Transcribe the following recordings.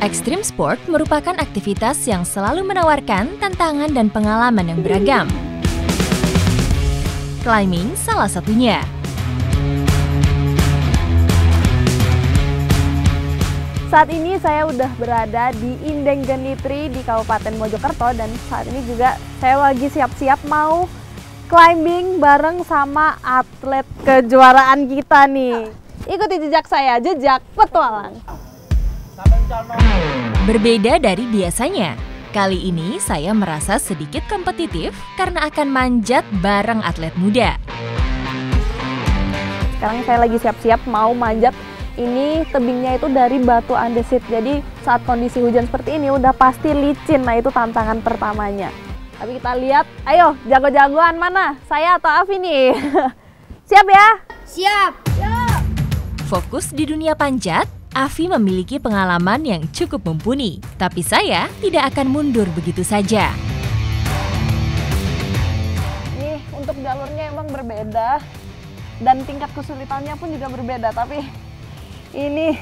Extreme sport merupakan aktivitas yang selalu menawarkan tantangan dan pengalaman yang beragam. Climbing salah satunya. Saat ini saya udah berada di Indeng Genitri di Kabupaten Mojokerto, dan saat ini juga saya lagi siap-siap mau climbing bareng sama atlet kejuaraan kita nih. Ikuti jejak saya, jejak petualang. Berbeda dari biasanya, kali ini saya merasa sedikit kompetitif karena akan manjat bareng atlet muda. Sekarang saya lagi siap-siap mau manjat. Ini tebingnya itu dari batu andesit, jadi saat kondisi hujan seperti ini udah pasti licin. Nah, itu tantangan pertamanya. Tapi kita lihat, ayo jago-jagoan mana? Saya atau Afi nih? Siap ya? Siap! Siap! Fokus di dunia panjat, Afi memiliki pengalaman yang cukup mumpuni. Tapi saya tidak akan mundur begitu saja. Nih, untuk jalurnya emang berbeda. Dan tingkat kesulitannya pun juga berbeda. Tapi ini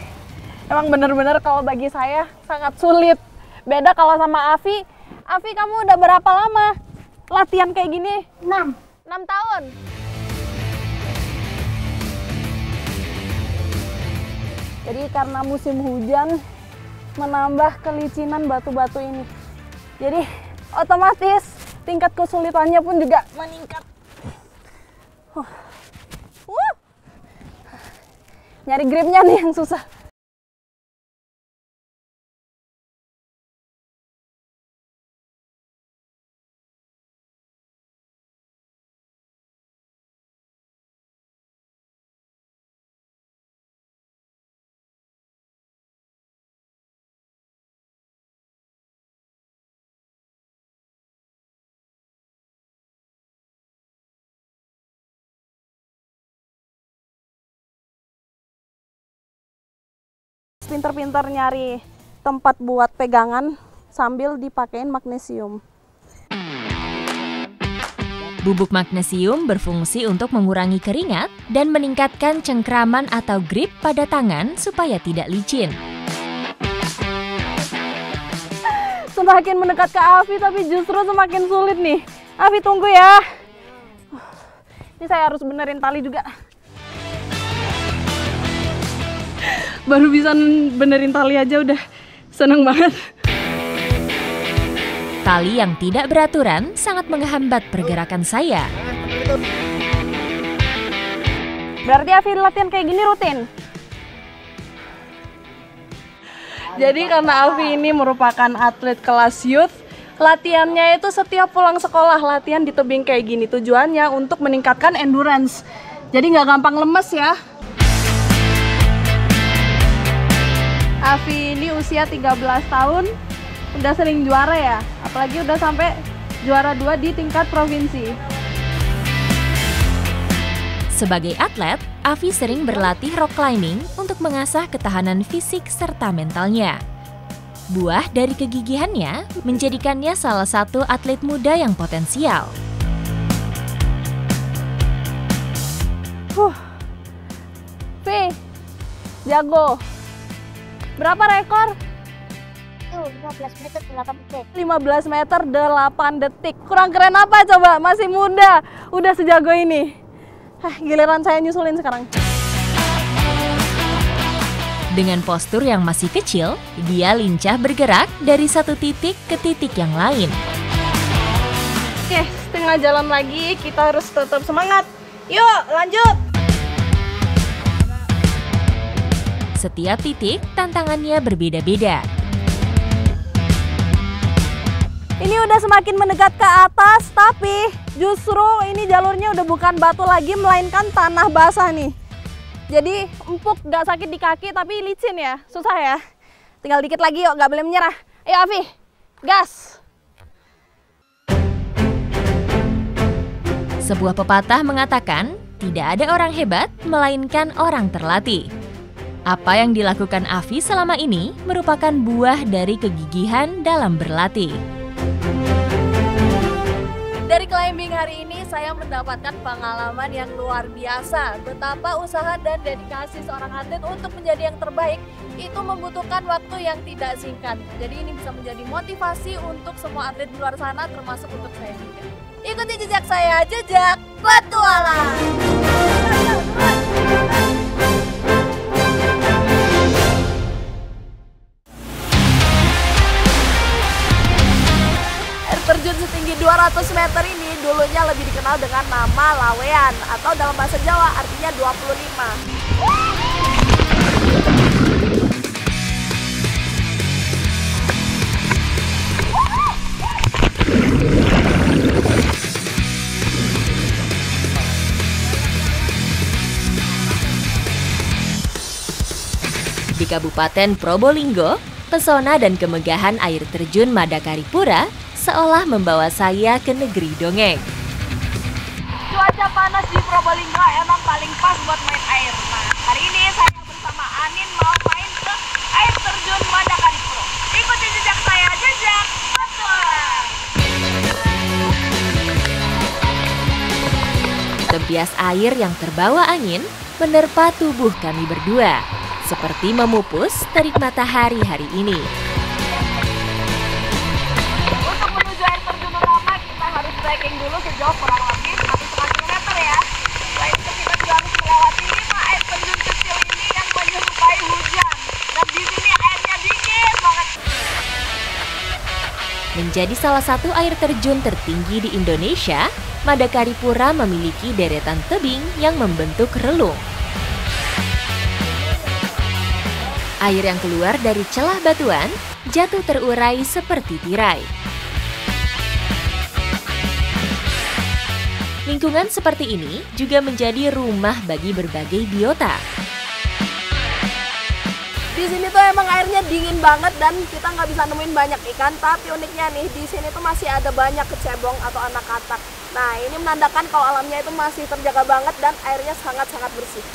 emang bener-bener kalau bagi saya sangat sulit. Beda kalau sama Afi. Afi, kamu udah berapa lama latihan kayak gini? 6 tahun. Jadi karena musim hujan menambah kelicinan batu-batu ini. Jadi otomatis tingkat kesulitannya pun juga meningkat. Nyari gripnya nih yang susah. Pinter-pinter nyari tempat buat pegangan sambil dipakein magnesium. Bubuk magnesium berfungsi untuk mengurangi keringat dan meningkatkan cengkraman atau grip pada tangan supaya tidak licin. Semakin mendekat ke Afi tapi justru semakin sulit nih. Afi, tunggu ya. Ini saya harus benerin tali juga. Baru bisa benerin tali aja udah seneng banget. Tali yang tidak beraturan sangat menghambat pergerakan saya. Berarti Afi latihan kayak gini rutin? Jadi karena Afi ini merupakan atlet kelas youth, latihannya itu setiap pulang sekolah latihan di tebing kayak gini. Tujuannya untuk meningkatkan endurance. Jadi nggak gampang lemes ya. Afi ini usia 13 tahun, udah sering juara ya, apalagi udah sampai juara 2 di tingkat provinsi. Sebagai atlet, Afi sering berlatih rock climbing untuk mengasah ketahanan fisik serta mentalnya. Buah dari kegigihannya menjadikannya salah satu atlet muda yang potensial. Fi, jago. Berapa rekor? Tuh, 15 meter 8 detik. 15 meter 8 detik. Kurang keren apa coba? Masih muda, udah sejago ini. Giliran saya nyusulin sekarang. Dengan postur yang masih kecil, dia lincah bergerak dari satu titik ke titik yang lain. Oke, setengah jalan lagi, kita harus tetap semangat. Yuk, lanjut! Setiap titik tantangannya berbeda-beda. Ini udah semakin mendekat ke atas, tapi justru ini jalurnya udah bukan batu lagi, melainkan tanah basah nih. Jadi empuk, gak sakit di kaki, tapi licin ya, susah ya. Tinggal dikit lagi yuk, gak boleh menyerah. Ayo Afi, gas! Sebuah pepatah mengatakan, tidak ada orang hebat, melainkan orang terlatih. Apa yang dilakukan Afi selama ini merupakan buah dari kegigihan dalam berlatih. Dari climbing hari ini saya mendapatkan pengalaman yang luar biasa. Betapa usaha dan dedikasi seorang atlet untuk menjadi yang terbaik itu membutuhkan waktu yang tidak singkat. Jadi ini bisa menjadi motivasi untuk semua atlet di luar sana, termasuk untuk saya juga. Ikuti jejak saya, jejak petualang. Air terjun setinggi 200 meter ini dulunya lebih dikenal dengan nama Lawean atau dalam bahasa Jawa artinya 25. Di Kabupaten Probolinggo, pesona dan kemegahan air terjun Madakaripura seolah membawa saya ke negeri dongeng. Cuaca panas di Probolinggo emang paling pas buat main air. Nah, hari ini saya bersama Anin mau main ke air terjun Madakaripura. Ikuti jejak saya, jejak petualang. Tempias air yang terbawa angin menerpa tubuh kami berdua, seperti memupus terik matahari hari ini. Untuk menuju air terjun utama kita harus trekking dulu sejauh kurang lebih 1,5 kilometer ya. Selain itu kita juga harus melewati 5 air terjun kecil ini yang menyerupai hujan. Dan di sini airnya dingin banget. Menjadi salah satu air terjun tertinggi di Indonesia, Madakaripura memiliki deretan tebing yang membentuk relung. Air yang keluar dari celah batuan jatuh terurai seperti tirai. Lingkungan seperti ini juga menjadi rumah bagi berbagai biota. Di sini tuh emang airnya dingin banget dan kita nggak bisa nemuin banyak ikan. Tapi uniknya nih, di sini tuh masih ada banyak kecebong atau anak katak. Nah, ini menandakan kalau alamnya itu masih terjaga banget dan airnya sangat-sangat bersih.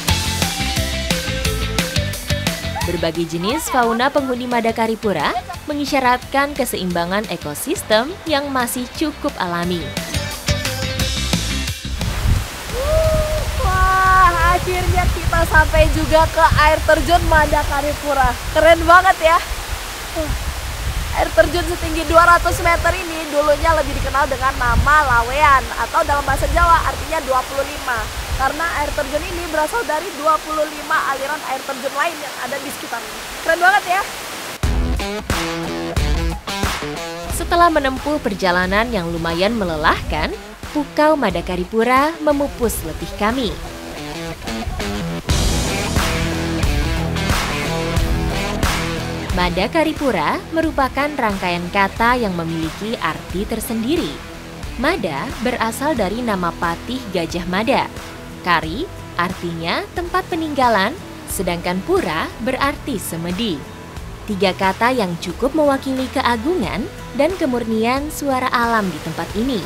Berbagai jenis fauna penghuni Madakaripura mengisyaratkan keseimbangan ekosistem yang masih cukup alami. Wah, akhirnya kita sampai juga ke air terjun Madakaripura. Keren banget ya. Air terjun setinggi 200 meter ini dulunya lebih dikenal dengan nama Lawean atau dalam bahasa Jawa artinya 25. Karena air terjun ini berasal dari 25 aliran air terjun lain yang ada di sekitarnya. Keren banget ya. Setelah menempuh perjalanan yang lumayan melelahkan, Pukau Madakaripura memupus letih kami. Madakaripura merupakan rangkaian kata yang memiliki arti tersendiri. Mada berasal dari nama patih Gajah Mada. Kari artinya tempat peninggalan, sedangkan pura berarti semedi. 3 kata yang cukup mewakili keagungan dan kemurnian suara alam di tempat ini.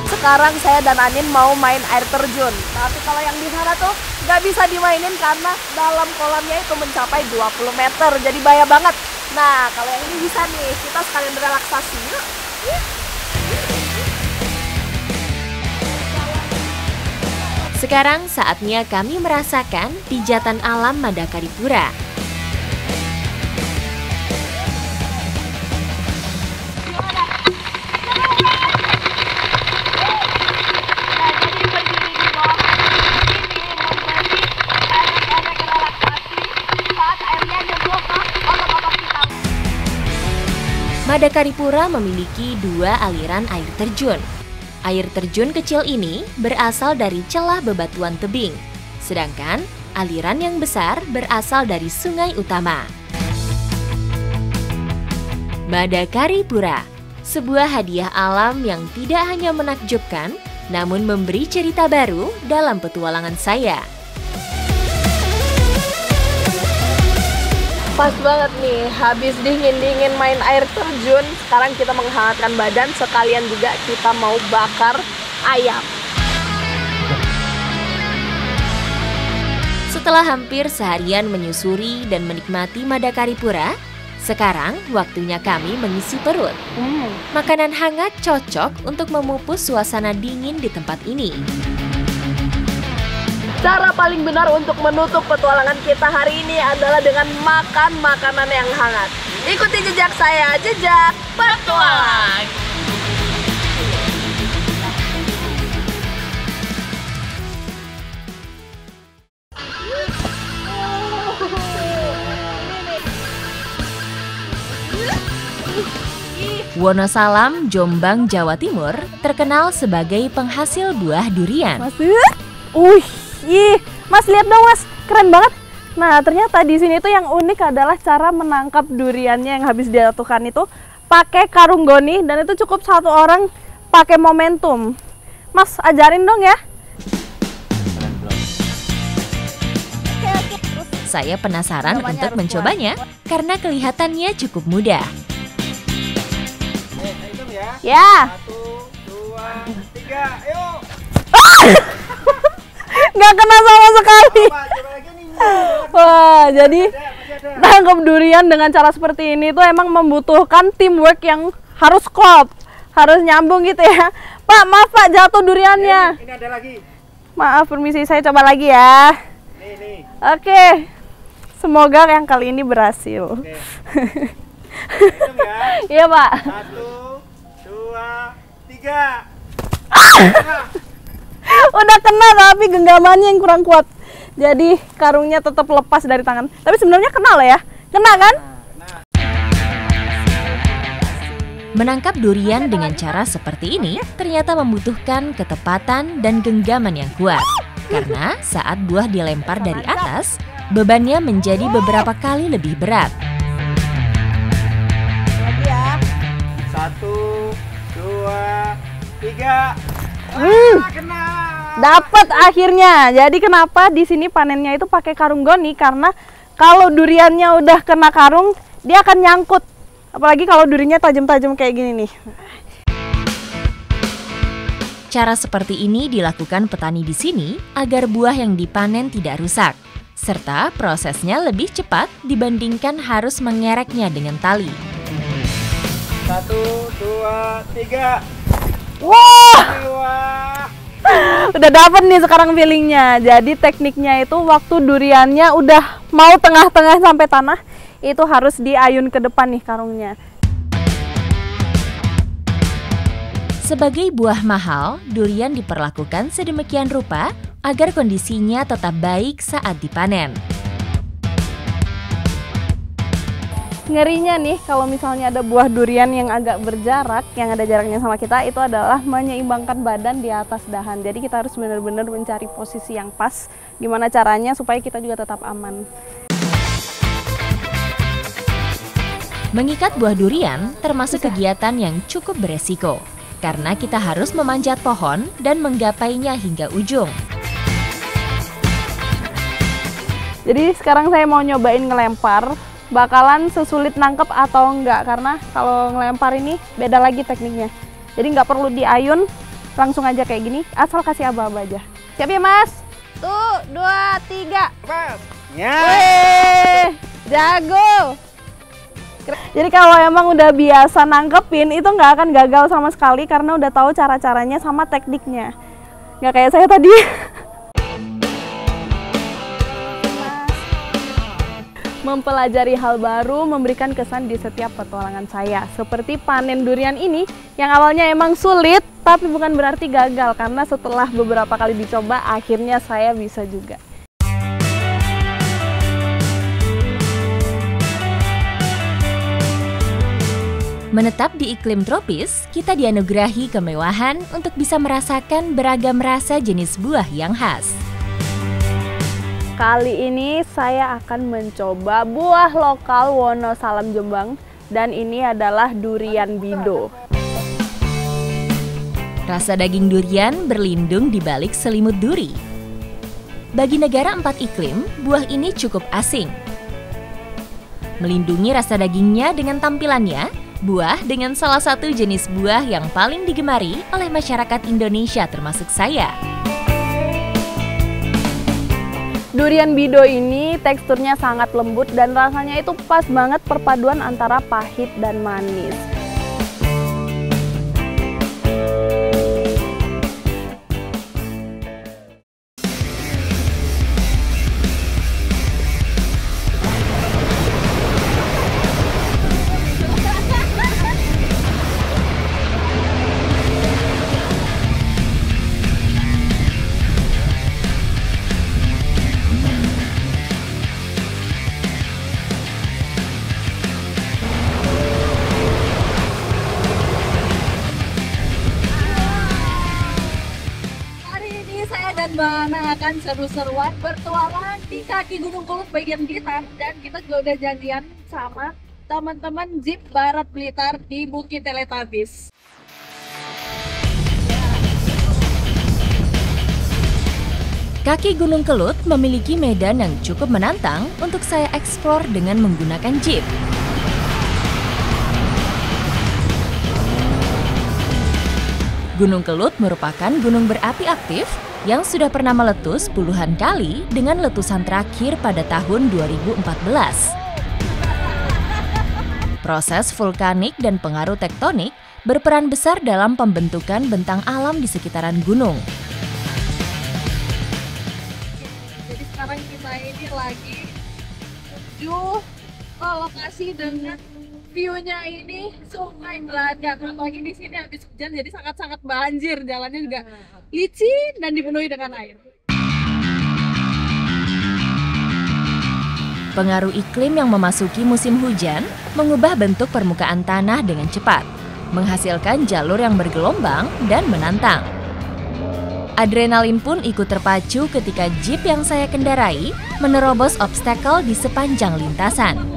Sekarang saya dan Anin mau main air terjun. Tapi kalau yang di sana tuh nggak bisa dimainin karena dalam kolamnya itu mencapai 20 meter. Jadi bahaya banget. Nah, kalau yang ini bisa nih, kita sekalian berelaksasi. Yuk. Sekarang saatnya kami merasakan pijatan alam Madakaripura. Madakaripura memiliki 2 aliran air terjun. Air terjun kecil ini berasal dari celah bebatuan tebing, sedangkan aliran yang besar berasal dari sungai utama. Madakaripura, sebuah hadiah alam yang tidak hanya menakjubkan, namun memberi cerita baru dalam petualangan saya. Pas banget nih, habis dingin-dingin main air terjun, sekarang kita menghangatkan badan, sekalian juga kita mau bakar ayam. Setelah hampir seharian menyusuri dan menikmati Madakaripura, Sekarang waktunya kami mengisi perut. Makanan hangat cocok untuk memupus suasana dingin di tempat ini. Cara paling benar untuk menutup petualangan kita hari ini adalah dengan makan makanan yang hangat. Ikuti jejak saya, jejak petualang. Wonosalam, Jombang, Jawa Timur terkenal sebagai penghasil buah durian. Mas, Mas lihat dong Mas, keren banget. Nah ternyata di sini tuh yang unik adalah cara menangkap duriannya yang habis dijatuhkan itu pakai karung goni, dan itu cukup satu orang pakai momentum. Mas ajarin dong ya. Saya penasaran untuk mencobanya karena kelihatannya cukup mudah. Ya. 1, 2, 3, ayo. Nggak kena sama sekali. Wah, jadi tangkap durian dengan cara seperti ini tuh emang membutuhkan teamwork yang harus klop, harus nyambung gitu ya. Pak, maaf Pak, jatuh duriannya. Ini ada lagi. Maaf, permisi, saya coba lagi ya. Nih. Oke, semoga yang kali ini berhasil. Hitung ya. Iya Pak. 1, 2, 3. Udah kena tapi genggamannya yang kurang kuat. Jadi karungnya tetap lepas dari tangan. Tapi sebenarnya kena lah ya. Kena kan? Menangkap durian dengan cara seperti ini ternyata membutuhkan ketepatan dan genggaman yang kuat. Karena saat buah dilempar dari atas, bebannya menjadi beberapa kali lebih berat. Lagi ya. 1, 2, 3. Kena. Dapat akhirnya. Jadi kenapa di sini panennya itu pakai karung goni? Karena kalau duriannya udah kena karung, dia akan nyangkut. Apalagi kalau durinya tajam-tajam kayak gini nih. Cara seperti ini dilakukan petani di sini agar buah yang dipanen tidak rusak, serta prosesnya lebih cepat dibandingkan harus mengereknya dengan tali. 1, 2, 3. Wah! Wah. Udah dapet nih sekarang feelingnya. Jadi tekniknya itu waktu duriannya udah mau tengah-tengah sampai tanah, itu harus diayun ke depan nih karungnya. Sebagai buah mahal, durian diperlakukan sedemikian rupa agar kondisinya tetap baik saat dipanen. Ngerinya nih kalau misalnya ada buah durian yang agak berjarak, yang ada jaraknya sama kita, itu adalah menyeimbangkan badan di atas dahan. Jadi kita harus benar-benar mencari posisi yang pas. Gimana caranya supaya kita juga tetap aman. Mengikat buah durian termasuk kegiatan yang cukup beresiko, karena kita harus memanjat pohon dan menggapainya hingga ujung. Jadi sekarang saya mau nyobain ngelempar. Bakalan sesulit nangkep atau enggak, karena kalau ngelempar ini beda lagi tekniknya. Jadi nggak perlu diayun, langsung aja kayak gini, asal kasih aba-aba aja. Siap ya Mas? Tuh, 2, 3. Pas. Ya. Wih, jago. Jadi kalau emang udah biasa nangkepin, itu nggak akan gagal sama sekali karena udah tahu cara-caranya sama tekniknya. Nggak kayak saya tadi. Mempelajari hal baru memberikan kesan di setiap petualangan saya. Seperti panen durian ini yang awalnya emang sulit, tapi bukan berarti gagal karena setelah beberapa kali dicoba akhirnya saya bisa juga. Menetap di iklim tropis, kita dianugerahi kemewahan untuk bisa merasakan beragam rasa jenis buah yang khas. Kali ini saya akan mencoba buah lokal Wonosalam Jombang, dan ini adalah durian bido. Rasa daging durian berlindung di balik selimut duri. Bagi negara 4 iklim, buah ini cukup asing. Melindungi rasa dagingnya dengan tampilannya, buah dengan salah satu jenis buah yang paling digemari oleh masyarakat Indonesia termasuk saya. Durian bido ini teksturnya sangat lembut dan rasanya itu pas banget perpaduan antara pahit dan manis. Mbak Ana akan seru-seruan bertualang di kaki Gunung Kelut bagian Blitar, dan kita juga udah janjian sama teman-teman Jeep Barat Blitar di Bukit Teletabis. Kaki Gunung Kelut memiliki medan yang cukup menantang untuk saya eksplor dengan menggunakan Jeep. Gunung Kelut merupakan gunung berapi aktif yang sudah pernah meletus puluhan kali dengan letusan terakhir pada tahun 2014. Proses vulkanik dan pengaruh tektonik berperan besar dalam pembentukan bentang alam di sekitaran gunung. Jadi sekarang kita ini lagi menuju ke lokasi dengan view-nya ini Sungai Bladak. Apalagi di sini habis hujan jadi sangat-sangat banjir, jalannya juga licin dan dipenuhi dengan air. Pengaruh iklim yang memasuki musim hujan mengubah bentuk permukaan tanah dengan cepat, menghasilkan jalur yang bergelombang dan menantang. Adrenalin pun ikut terpacu ketika Jeep yang saya kendarai menerobos obstacle di sepanjang lintasan.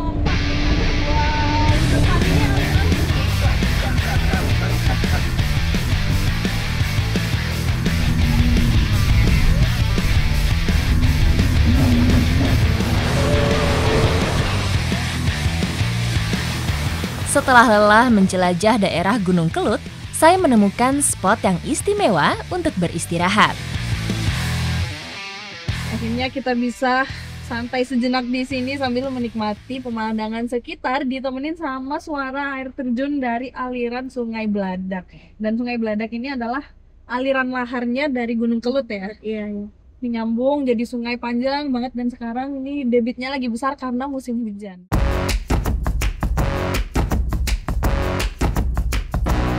Setelah lelah menjelajah daerah Gunung Kelut, saya menemukan spot yang istimewa untuk beristirahat. Akhirnya kita bisa santai sejenak di sini sambil menikmati pemandangan sekitar, ditemenin sama suara air terjun dari aliran Sungai Bladak. Dan Sungai Bladak ini adalah aliran laharnya dari Gunung Kelut ya. Iya. Ini nyambung jadi sungai panjang banget, dan sekarang ini debitnya lagi besar karena musim hujan.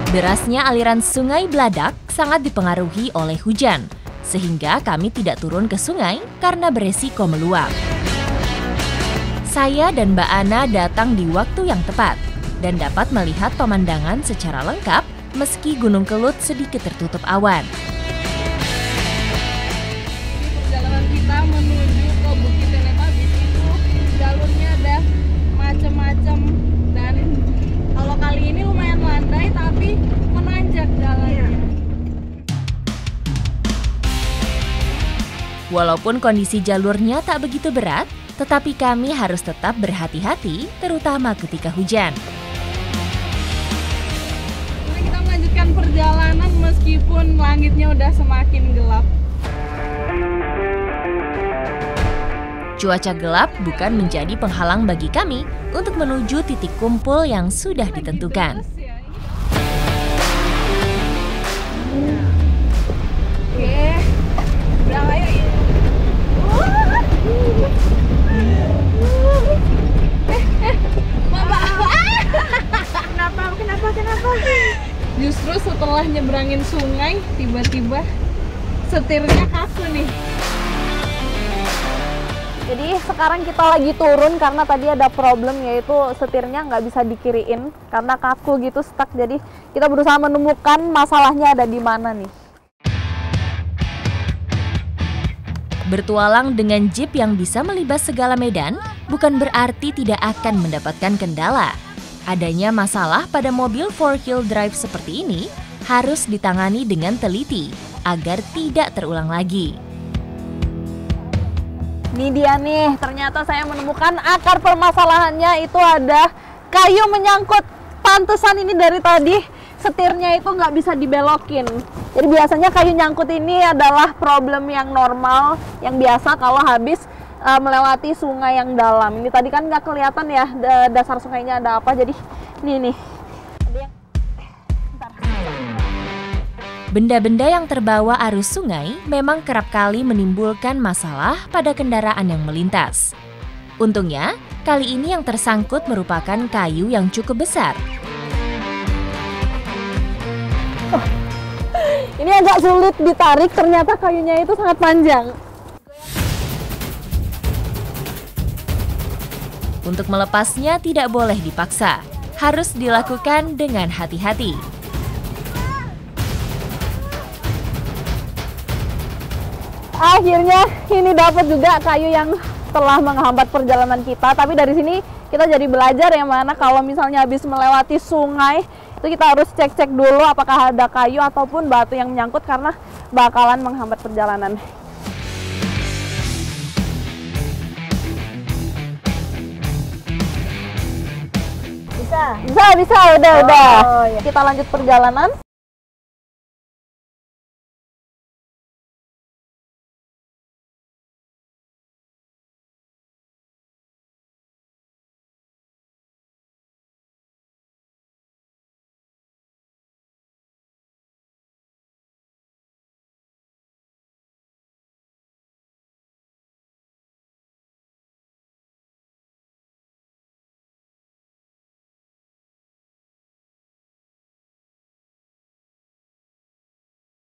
Derasnya aliran Sungai Bladak sangat dipengaruhi oleh hujan, sehingga kami tidak turun ke sungai karena beresiko meluap. Saya dan Mbak Ana datang di waktu yang tepat dan dapat melihat pemandangan secara lengkap meski Gunung Kelut sedikit tertutup awan. Perjalanan kita menuju ke Bukit Teletabis itu jalurnya ada macam-macam, dan kalau kali ini lumayan landai tapi menanjak jalannya. Walaupun kondisi jalurnya tak begitu berat, tetapi kami harus tetap berhati-hati, terutama ketika hujan. Jadi kita melanjutkan perjalanan meskipun langitnya udah semakin gelap. Cuaca gelap bukan menjadi penghalang bagi kami untuk menuju titik kumpul yang sudah ditentukan. Oke, udah ayo. Kenapa? Justru setelah nyebrangin sungai, tiba-tiba setirnya kaku nih. Jadi sekarang kita lagi turun karena tadi ada problem, yaitu setirnya nggak bisa dikiriin karena kaku gitu, stuck. Jadi kita berusaha menemukan masalahnya ada di mana nih. Bertualang dengan Jeep yang bisa melibas segala medan bukan berarti tidak akan mendapatkan kendala. Adanya masalah pada mobil 4-wheel drive seperti ini harus ditangani dengan teliti agar tidak terulang lagi. Ini dia nih, ternyata saya menemukan akar permasalahannya itu ada kayu menyangkut. Pantesan ini dari tadi setirnya itu nggak bisa dibelokin. Jadi biasanya kayu nyangkut ini adalah problem yang normal, yang biasa kalau habis melewati sungai yang dalam. Ini tadi kan nggak kelihatan ya dasar sungainya ada apa, jadi ini nih. Benda-benda yang terbawa arus sungai memang kerap kali menimbulkan masalah pada kendaraan yang melintas. Untungnya, kali ini yang tersangkut merupakan kayu yang cukup besar. Ini agak sulit ditarik, ternyata kayunya itu sangat panjang. Untuk melepasnya tidak boleh dipaksa, harus dilakukan dengan hati-hati. Akhirnya ini dapat juga kayu yang telah menghambat perjalanan kita, tapi dari sini kita jadi belajar yang mana kalau misalnya habis melewati sungai itu kita harus cek-cek dulu apakah ada kayu ataupun batu yang menyangkut karena bakalan menghambat perjalanan. Bisa, udah. Ya. Kita lanjut perjalanan.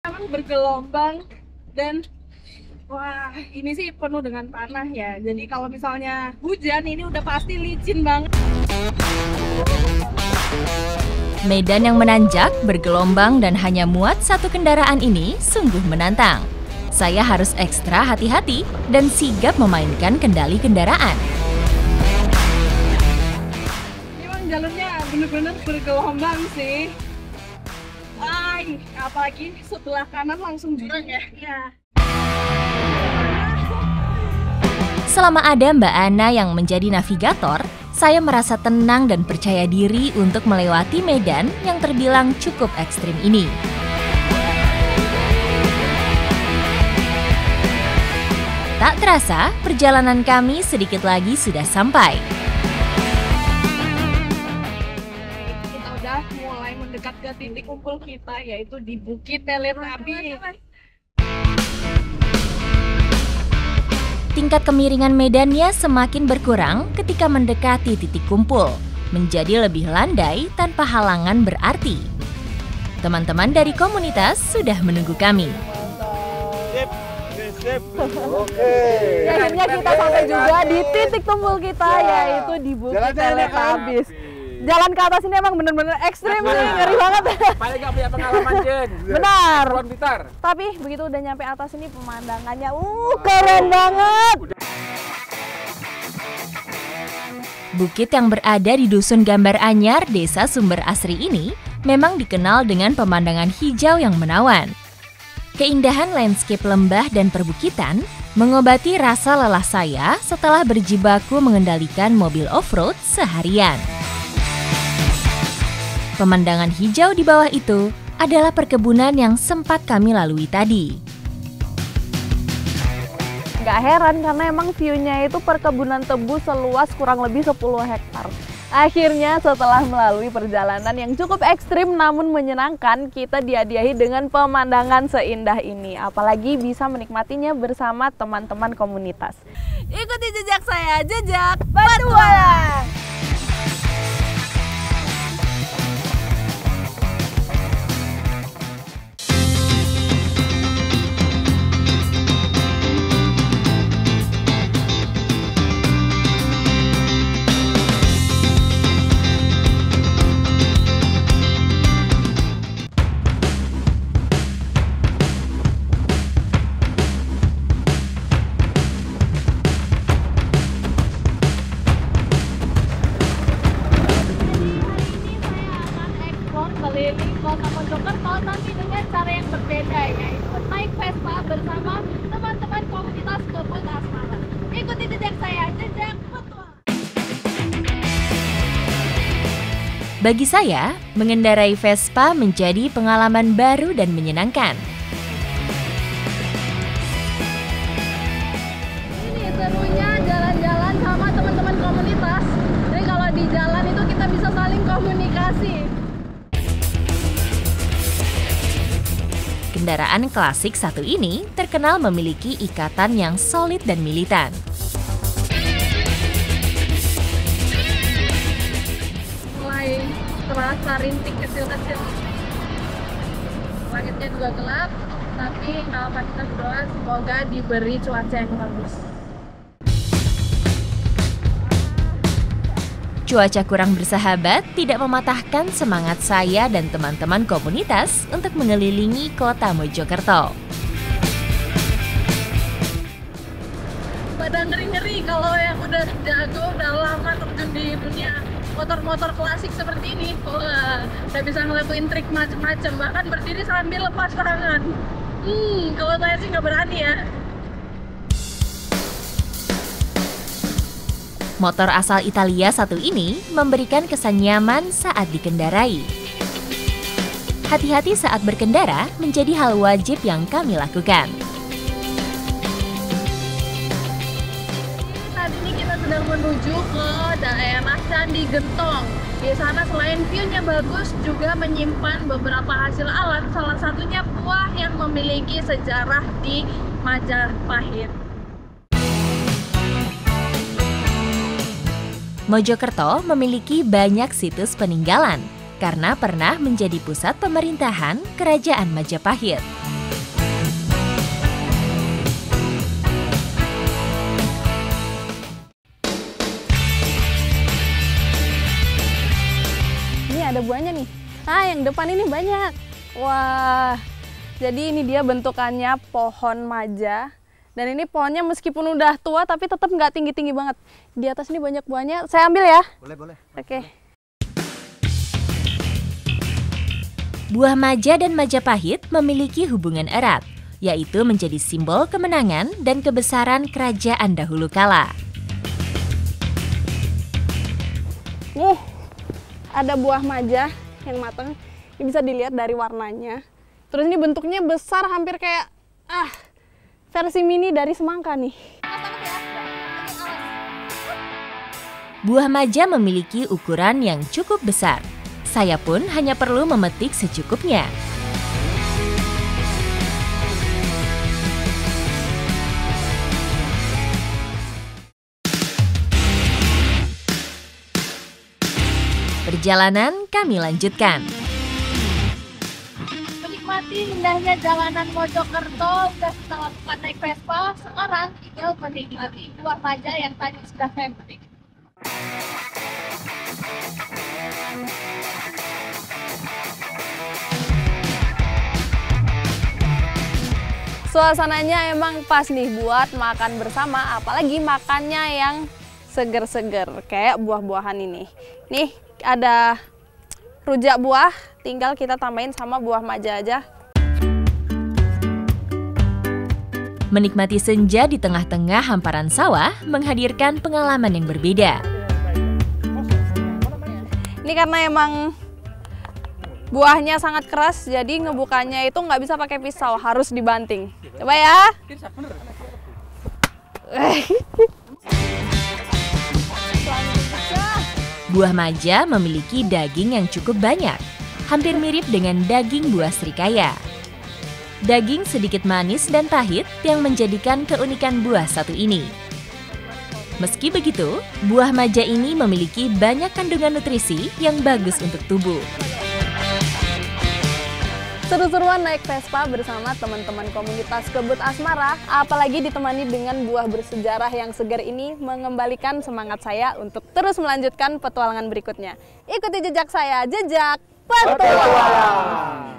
Memang bergelombang dan wah, ini sih penuh dengan tanah ya. Jadi kalau misalnya hujan ini udah pasti licin banget. Medan yang menanjak, bergelombang dan hanya muat satu kendaraan ini sungguh menantang. Saya harus ekstra hati-hati dan sigap memainkan kendali kendaraan. Memang jalurnya bener-bener bergelombang sih. Apalagi sebelah kanan langsung jurang ya. Selama ada Mbak Ana yang menjadi navigator, saya merasa tenang dan percaya diri untuk melewati medan yang terbilang cukup ekstrim ini. Tak terasa, perjalanan kami sedikit lagi sudah sampai. Kita udah mulai mendekat ke titik kumpul kita, yaitu di Bukit Teletabi. Tingkat kemiringan medannya semakin berkurang ketika mendekati titik kumpul, menjadi lebih landai tanpa halangan berarti. Teman-teman dari komunitas sudah menunggu kami. Oke. Akhirnya kita sampai juga di titik kumpul kita, yaitu di Bukit Teletabis. Jalan ke atas ini emang bener-bener ekstrim nih, ngeri banget. Paling nggak punya pengalaman, Jen. Benar. Tuan Blitar. Tapi begitu udah nyampe atas ini pemandangannya, keren banget. Bukit yang berada di Dusun Gambar Anyar, Desa Sumber Asri ini memang dikenal dengan pemandangan hijau yang menawan. Keindahan landscape lembah dan perbukitan mengobati rasa lelah saya setelah berjibaku mengendalikan mobil off-road seharian. Pemandangan hijau di bawah itu adalah perkebunan yang sempat kami lalui tadi. Gak heran karena emang view-nya itu perkebunan tebu seluas kurang lebih 10 hektar. Akhirnya setelah melalui perjalanan yang cukup ekstrim namun menyenangkan, kita dihadiahi dengan pemandangan seindah ini. Apalagi bisa menikmatinya bersama teman-teman komunitas. Ikuti jejak saya, jejak petualang! Keliling Kota Mojokerto tapi dengan cara yang berbeda, yaitu naik Vespa bersama teman-teman komunitas kebun asmara. Ikuti jejak saya, jejak petualang. Bagi saya, mengendarai Vespa menjadi pengalaman baru dan menyenangkan. Ini serunya jalan-jalan sama teman-teman komunitas. Jadi kalau di jalan itu kita bisa saling komunikasi. Kendaraan klasik satu ini terkenal memiliki ikatan yang solid dan militan. Mulai terasa rintik kecil-kecil. Langitnya juga gelap, tapi kalau kita berdoa semoga diberi cuaca yang bagus. Cuaca kurang bersahabat tidak mematahkan semangat saya dan teman-teman komunitas untuk mengelilingi kota Mojokerto. Pada ngeri-ngeri kalau yang udah jago, udah lama terjun di dunia motor-motor klasik seperti ini. Wah, udah bisa ngelakuin trik macem-macem, bahkan berdiri sambil lepas tangan. Kalau saya sih nggak berani ya. Motor asal Italia satu ini memberikan kesan nyaman saat dikendarai. Hati-hati saat berkendara menjadi hal wajib yang kami lakukan. Saat ini kita sedang menuju ke daerah Candi Gentong. Di sana selain view-nya bagus, juga menyimpan beberapa hasil alam, salah satunya buah yang memiliki sejarah di Majapahit. Mojokerto memiliki banyak situs peninggalan karena pernah menjadi pusat pemerintahan Kerajaan Majapahit. Ini ada buahnya nih. Nah, yang depan ini banyak. Wah, jadi ini dia bentukannya pohon maja. Dan ini pohonnya meskipun udah tua tapi tetap nggak tinggi-tinggi banget. Di atas ini banyak buahnya. Saya ambil ya. Boleh. Oke. Buah maja dan Majapahit memiliki hubungan erat, yaitu menjadi simbol kemenangan dan kebesaran kerajaan dahulu kala. Nih, ada buah maja yang matang. Ini bisa dilihat dari warnanya. Terus ini bentuknya besar, hampir kayak versi mini dari semangka nih. Buah maja memiliki ukuran yang cukup besar. Saya pun hanya perlu memetik secukupnya. Perjalanan kami lanjutkan. Menikmati indahnya jalanan Mojokerto, udah setelah naik Vespa, sekarang tinggal menikmati buah maja yang tadi sudah saya petik. Suasananya emang pas nih buat makan bersama, apalagi makannya yang seger-seger kayak buah-buahan ini. Nih ada rujak buah, tinggal kita tambahin sama buah maja aja. Menikmati senja di tengah-tengah hamparan sawah menghadirkan pengalaman yang berbeda. Ini karena emang buahnya sangat keras, jadi ngebukanya itu nggak bisa pakai pisau, harus dibanting. Coba ya. Buah maja memiliki daging yang cukup banyak, hampir mirip dengan daging buah serikaya. Daging sedikit manis dan pahit yang menjadikan keunikan buah satu ini. Meski begitu, buah maja ini memiliki banyak kandungan nutrisi yang bagus untuk tubuh. Seru-seruan naik Vespa bersama teman-teman komunitas Kebut Asmara, apalagi ditemani dengan buah bersejarah yang segar ini mengembalikan semangat saya untuk terus melanjutkan petualangan berikutnya. Ikuti jejak saya, jejak petualang!